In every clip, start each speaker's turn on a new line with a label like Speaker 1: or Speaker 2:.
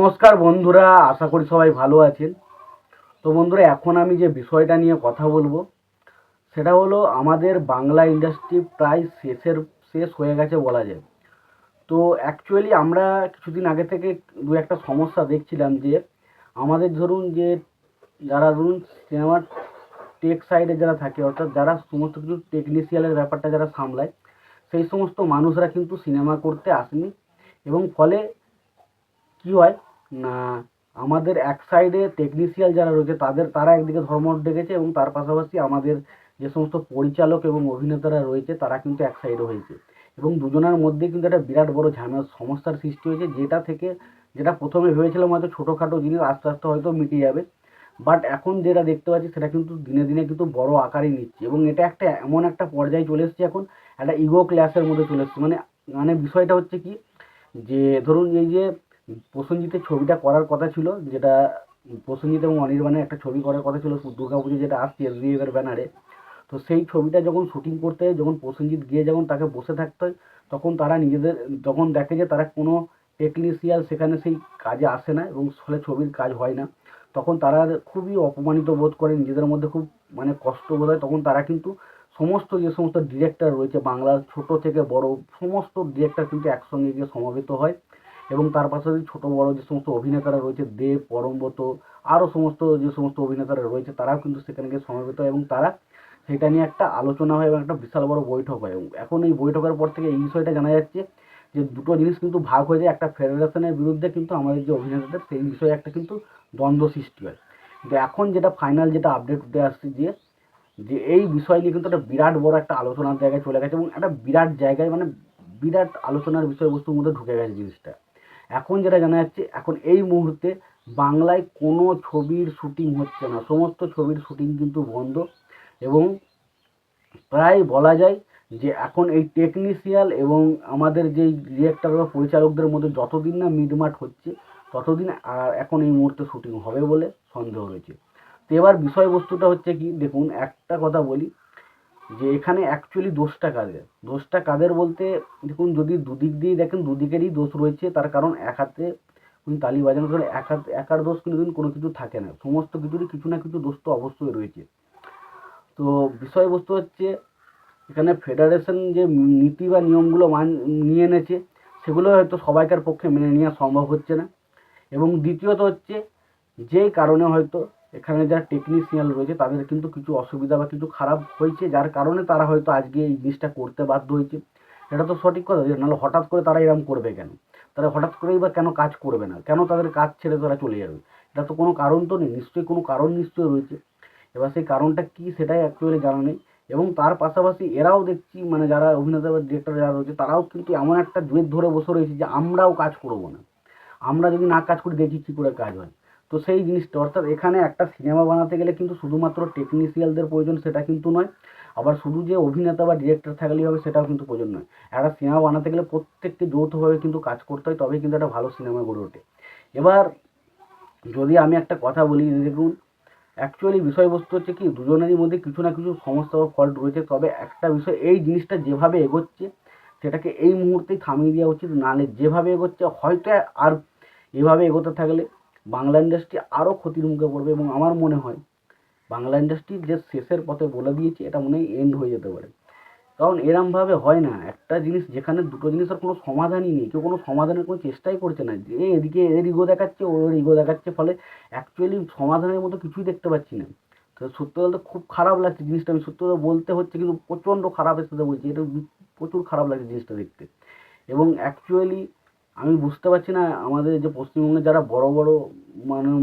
Speaker 1: নমস্কার বন্ধুরা, আশা করি সবাই ভালো আছেন। তো বন্ধুরা, এখন আমি যে বিষয়টা নিয়ে কথা বলবো সেটা হলো আমাদের বাংলা ইন্ডাস্ট্রি প্রায় শেষ হয়ে গেছে বলা যায়। তো অ্যাকচুয়ালি আমরা কিছুদিন আগে থেকে দু একটা সমস্যা দেখছিলাম যে আমাদের ধরুন যে যারা ধরুন সিনেমার টেক সাইডে যারা থাকে, অর্থাৎ যারা সমস্ত কিছু টেকনিশিয়ালের ব্যাপারটা যারা সামলায়, সেই সমস্ত মানুষরা কিন্তু সিনেমা করতে আসেনি। এবং ফলে কি হয় না, আমাদের এক সাইডে টেকনিশিয়াল যারা রয়েছে তারা একদিকে ধর্মঘট ডেকেছে, এবং তার পাশাপাশি আমাদের যে সমস্ত পরিচালক এবং অভিনেতারা রয়েছে তারা কিন্তু এক সাইডে হয়েছে। এবং দুজনের মধ্যে কিন্তু একটা বিরাট বড় ঝামেলা সমস্যার সৃষ্টি হয়েছে, যেটা প্রথমে ভেবেছিলাম হয়তো ছোটোখাটো জিনিস, আস্তে আস্তে হয়তো মিটে যাবে। বাট এখন যেটা দেখতে পাচ্ছি সেটা কিন্তু দিনে দিনে কিন্তু বড় আকারই নিচ্ছে, এবং এটা একটা এমন একটা পর্যায়ে চলে এসেছে, এখন একটা ইগো ক্ল্যাশের মধ্যে চলে এসেছে। মানে মানে বিষয়টা হচ্ছে কি, যে ধরুন এই যে প্রসেনজিতের ছবিটা করার কথা ছিল, যেটা প্রসেনজিৎ এবং অনির্বাণের একটা ছবি করার কথা ছিল দুর্গা পুজো, যেটা আসছে এসবিএফ এর ব্যানারে। তো সেই ছবিটা যখন শুটিং করতে হয়, যখন প্রসেনজিৎ গিয়ে যখন তাকে বসে থাকতে হয়, তখন তারা নিজেদের তখন দেখে যে তারা কোনো টেকনিশিয়াল সেখানে সেই কাজে আসে না, এবং ফলে ছবির কাজ হয় না। তখন তারা খুবই অপমানিত বোধ করে, নিজেদের মধ্যে খুব মানে কষ্ট বোধ হয়। তখন তারা কিন্তু যে সমস্ত ডিরেক্টর রয়েছে বাংলার ছোট থেকে বড় সমস্ত ডিরেক্টর কিন্তু একসঙ্গে গিয়ে সমবেত হয়, এবং তার পাশাপাশি ছোট বড় যে সমস্ত অভিনেতারা রয়েছে দেব, পরমব্রত, আরও সমস্ত যে সমস্ত অভিনেতারা রয়েছে তারাও কিন্তু সেখানে গিয়ে সমবেত হয়, এবং তারা সেটা নিয়ে একটা আলোচনা হয় এবং একটা বিশাল বড় বৈঠক হয়। এবং এখন এই বৈঠকের পর থেকে এই বিষয়টা জানা যাচ্ছে যে দুটো জিনিস কিন্তু ভাগ হয়ে যায়, একটা ফেডারেশনের বিরুদ্ধে কিন্তু আমাদের যে অভিনেতাদের সেই বিষয়ে একটা কিন্তু দ্বন্দ্ব সৃষ্টি হয়। কিন্তু এখন যেটা ফাইনাল যেটা আপডেট উঠে আসছে যে যে এই বিষয় নিয়ে কিন্তু একটা বিরাট বড় একটা আলোচনার জায়গায় চলে গেছে, এবং একটা বিরাট জায়গায় মানে বিরাট আলোচনার বিষয়বস্তুর মধ্যে ঢুকে গেছে জিনিসটা। এখন যেটা জানা যাচ্ছে, এখন এই মুহূর্তে বাংলায় কোনো ছবির শুটিং হচ্ছে না, সমস্ত ছবির শুটিং কিন্তু বন্ধ। এবং প্রায় বলা যায় যে এখন এই টেকনিশিয়াল এবং আমাদের যেই ডিরেক্টর বা পরিচালকদের মধ্যে যতদিন না মিটমাট হচ্ছে, ততদিন আর এখন এই মুহূর্তে শুটিং হবে বলে সন্দেহ রয়েছে। তো এবার বিষয়বস্তুটা হচ্ছে কি, দেখুন একটা কথা বলি, যে এখানে অ্যাকচুয়ালি দোষটা কাদের বলতে, দেখুন যদি দুদিক দিয়ে দেখেন দুদিকেরই দোষ রয়েছে। তার কারণ এক হাতে তালি বাজানো করে একার দোষ কিন্তু কোনো কিছু থাকে না, সমস্ত কিছুরই কিছু না কিছু দোষ তো অবশ্যই রয়েছে। তো বিষয়বস্তু হচ্ছে, এখানে ফেডারেশন যে নীতি বা নিয়মগুলো নিয়ে এনেছে, সেগুলো হয়তো সবাইকার পক্ষে মেনে নেওয়া সম্ভব হচ্ছে না। এবং দ্বিতীয়ত হচ্ছে, যেই কারণে হয়তো এখানে যারা টেকনিশিয়ান রয়েছে তাদের কিন্তু কিছু অসুবিধা বা কিছু খারাপ হয়েছে, যার কারণে তারা হয়তো আজকে এই জিনিসটা করতে বাধ্য হয়েছে। এটা তো সঠিক কথা, যে নাহলে হঠাৎ করে তারা এরকম করবে কেন? তারা হঠাৎ করেই বা কেন কাজ করবে না, কেন তাদের কাজ ছেড়ে তারা চলে যাবে? এটা তো কোনো কারণ তো নেই, নিশ্চয়ই কোনো কারণ নিশ্চয়ই রয়েছে। এবার সেই কারণটা কী সেটাই অ্যাকচুয়ালি জানা নেই। এবং তার পাশাপাশি এরাও দেখছি, মানে যারা অভিনেতা বা ডিরেক্টর যারা রয়েছে তারাও কিন্তু এমন একটা জেদ ধরে বসে রয়েছে যে আমরাও কাজ করবো না, আমরা যদি না কাজ করি দেখি কী করে কাজ হয়। তো সেই জিনিসটা, অর্থাৎ এখানে একটা সিনেমা বানাতে গেলে কিন্তু শুধুমাত্র টেকনিশিয়ালদের প্রয়োজন সেটা কিন্তু নয়, আবার শুধু যে অভিনেতা বা ডিরেক্টর থাকলেই হবে সেটাও কিন্তু প্রয়োজন নয়। একটা সিনেমা বানাতে গেলে প্রত্যেককে যৌথভাবে কিন্তু কাজ করতে হয়, তবেই কিন্তু একটা ভালো সিনেমা গড়ে ওঠে। এবার যদি আমি একটা কথা বলি, দেখুন অ্যাকচুয়ালি বিষয়বস্তু হচ্ছে কি, দুজনেরই মধ্যে কিছু না কিছু সমস্যা বা ফল্ট রয়েছে। তবে একটা বিষয়, এই জিনিসটা যেভাবে এগোচ্ছে সেটাকে এই মুহূর্তেই থামিয়ে দেওয়া উচিত, নাহলে যেভাবে এগোচ্ছে হয়তো আর এভাবে এগোতে থাকলে বাংলা ইন্ডাস্ট্রি আরও ক্ষতির মুখে পড়বে। এবং আমার মনে হয় বাংলা ইন্ডাস্ট্রির যে শেষের পথে বলে দিয়েছে, এটা মনে হয় এন্ড হয়ে যেতে পারে। কারণ এরমভাবে হয় না, একটা জিনিস যেখানে দুটো জিনিসের কোনো সমাধানই নেই, কেউ কোনো সমাধানের কোনো চেষ্টাই করছে না, যে এদিকে এর ইগো দেখাচ্ছে, ওর ইগো দেখাচ্ছে, ফলে অ্যাকচুয়ালি সমাধানের মতো কিছুই দেখতে পাচ্ছি না। তো সত্যি বলতে খুব খারাপ লাগছে জিনিসটা, আমি সত্যি কথা বলতে হচ্ছে কিন্তু প্রচণ্ড খারাপের সাথে বলছি, এটা প্রচুর খারাপ লাগছে জিনিসটা দেখতে। এবং অ্যাকচুয়ালি আমি বুঝতে পারছি না আমাদের যে পশ্চিমবঙ্গে যারা বড় বড়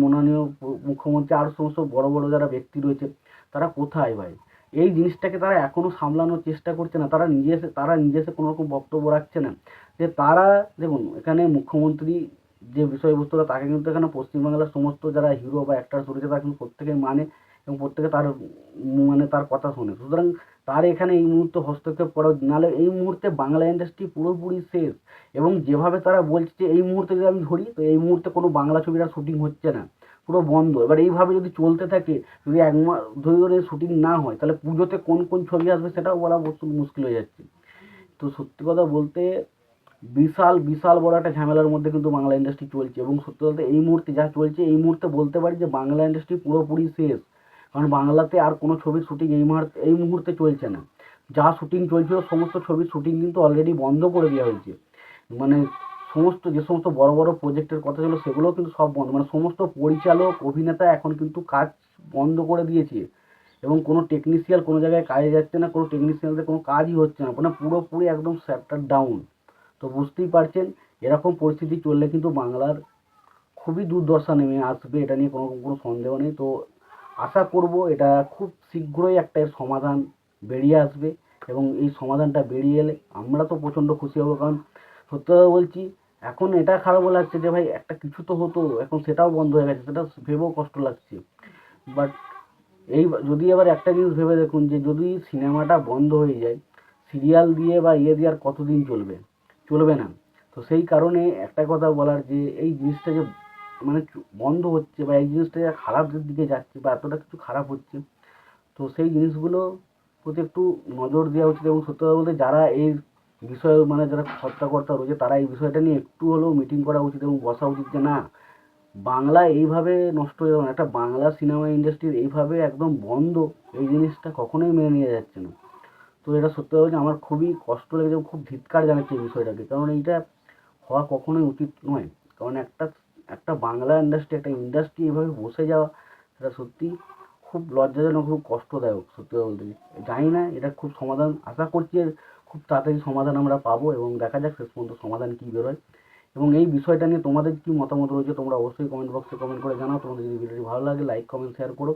Speaker 1: মাননীয় মুখ্যমন্ত্রী আর সমস্ত বড় বড় যারা ব্যক্তি রয়েছে, তারা কোথায় ভাই? এই জিনিসটাকে তারা এখনও সামলানোর চেষ্টা করছে না, তারা নিজে এসে কোনো রকম বক্তব্য রাখছে না। যে তারা, দেখুন এখানে মুখ্যমন্ত্রী যে বিষয়বস্তুটা, তাকে কিন্তু এখানে পশ্চিমবাংলার সমস্ত যারা হিরো বা অ্যাক্টার্স রয়েছে তারা কিন্তু প্রত্যেকে মানে, এবং প্রত্যেকে তার মানে তার কথা শোনে। সুতরাং তার এখানে এই মুহূর্তে হস্তক্ষেপ করা উচিত, নাহলে এই মুহূর্তে বাংলা ইন্ডাস্ট্রি পুরোপুরি শেষ। এবং যেভাবে তারা বলছে যে এই মুহূর্তে যদি আমি ধরি, তো এই মুহূর্তে কোনো বাংলা ছবির আর শুটিং হচ্ছে না, পুরো বন্ধ। এবার এইভাবে যদি চলতে থাকে, যদি ১ মাস ধরে শুটিং না হয়, তাহলে পুজোতে কোন কোন ছবি আসবে সেটাও বলা মুশকিল হয়ে যাচ্ছে। তো সত্যি কথা বলতে বিশাল বিশাল বড় একটা ঝামেলার মধ্যে কিন্তু বাংলা ইন্ডাস্ট্রি চলছে, এবং সত্যি বলতে এই মুহূর্তে যা চলছে, এই মুহূর্তে বলতে পারি যে বাংলা ইন্ডাস্ট্রি পুরোপুরি শেষ। কারণ বাংলাতে আর কোনো ছবির শুটিং এই মুহূর্তে চলছে না। যা শুটিং চলছিল সমস্ত ছবির শুটিং কিন্তু অলরেডি বন্ধ করে দেওয়া হয়েছে। মানে যে সমস্ত বড় বড় প্রজেক্টের কথা ছিল সেগুলোও কিন্তু সব বন্ধ, মানে সমস্ত পরিচালক অভিনেতা এখন কিন্তু কাজ বন্ধ করে দিয়েছে, এবং কোনো টেকনিশিয়াল কোনো জায়গায় কাজে যাচ্ছে না, কোনো টেকনিশিয়ানদের কোনো কাজই হচ্ছে না, মানে পুরোপুরি একদম শাটার ডাউন। তো বুঝতেই পারছেন এরকম পরিস্থিতি চললে কিন্তু বাংলার খুবই দুর্দশা নেমে আসবে, এটা নিয়ে কোনো কোনো সন্দেহ নেই। তো আশা করব এটা খুব শীঘ্রই একটা এর সমাধান বেরিয়ে আসবে, এবং এই সমাধানটা বেরিয়ে এলে আমরা তো প্রচণ্ড খুশি হব। কারণ সত্যি কথা বলছি, এখন এটা খারাপ লাগছে যে ভাই একটা কিছু তো হতো, এখন সেটাও বন্ধ হয়ে গেছে, সেটা ভেবেও কষ্ট লাগছে। বাট এই যদি এবার একটা জিনিস ভেবে দেখুন যে যদি সিনেমাটা বন্ধ হয়ে যায়, সিরিয়াল দিয়ে বা দিয়ে আর কতদিন চলবে? চলবে না। তো সেই কারণে একটা কথা বলার যে এই জিনিসটা যে মানে বন্ধ হচ্ছে বা এই জিনিসটা যে খারাপ দিকে যাচ্ছে বা এতটা কিছু খারাপ হচ্ছে, তো সেই জিনিসগুলো প্রতি একটু নজর দেওয়া উচিত। এবং সত্যি কথা বলতে যারা এই বিষয়ে মানে যারা হত্যাকর্তা রয়েছে তারা এই বিষয়টা নিয়ে একটু হলেও মিটিং করা উচিত এবং বসা উচিত যে না, বাংলা এইভাবে নষ্ট হয়ে যাবে না, একটা বাংলা সিনেমা ইন্ডাস্ট্রির এইভাবে একদম বন্ধ, এই জিনিসটা কখনোই মেনে নিয়ে যাচ্ছে না। তো এটা সত্যি কথা বলছি আমার খুবই কষ্ট লেগেছে, খুব ধিক্কার জানাচ্ছি এই বিষয়টাকে, কারণ এইটা হওয়া কখনোই উচিত নয়। কারণ একটা একটা বাংলা ইন্ডাস্ট্রি, একটা ইন্ডাস্ট্রি এভাবে বসে যাওয়া, সেটা সত্যি খুব লজ্জাজনক, খুব কষ্টদায়ক সত্যি কথা বলতে। জানি না এটা খুব সমাধান, আশা করছি এর খুব তাড়াতাড়ি সমাধান আমরা পাবো, এবং দেখা যাক শেষ পর্যন্ত সমাধান কী বেরোয়। এবং এই বিষয়টা নিয়ে তোমাদের কী মতামত রয়েছে তোমরা অবশ্যই কমেন্ট বক্সে কমেন্ট করে জানাও। তোমাদের যদি ভিডিওটি ভালো লাগে লাইক কমেন্ট শেয়ার করো।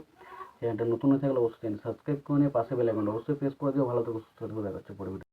Speaker 1: চ্যানেলটা নতুন হয়ে থাকলে অবশ্যই চ্যানেল সাবস্ক্রাইব করে নিয়ে পাশে বেল আইকনটা অবশ্যই প্রেস করে দিও। ভালো থেকো, সুস্থ থেকো, দেখা হচ্ছে পরে ভিডিও।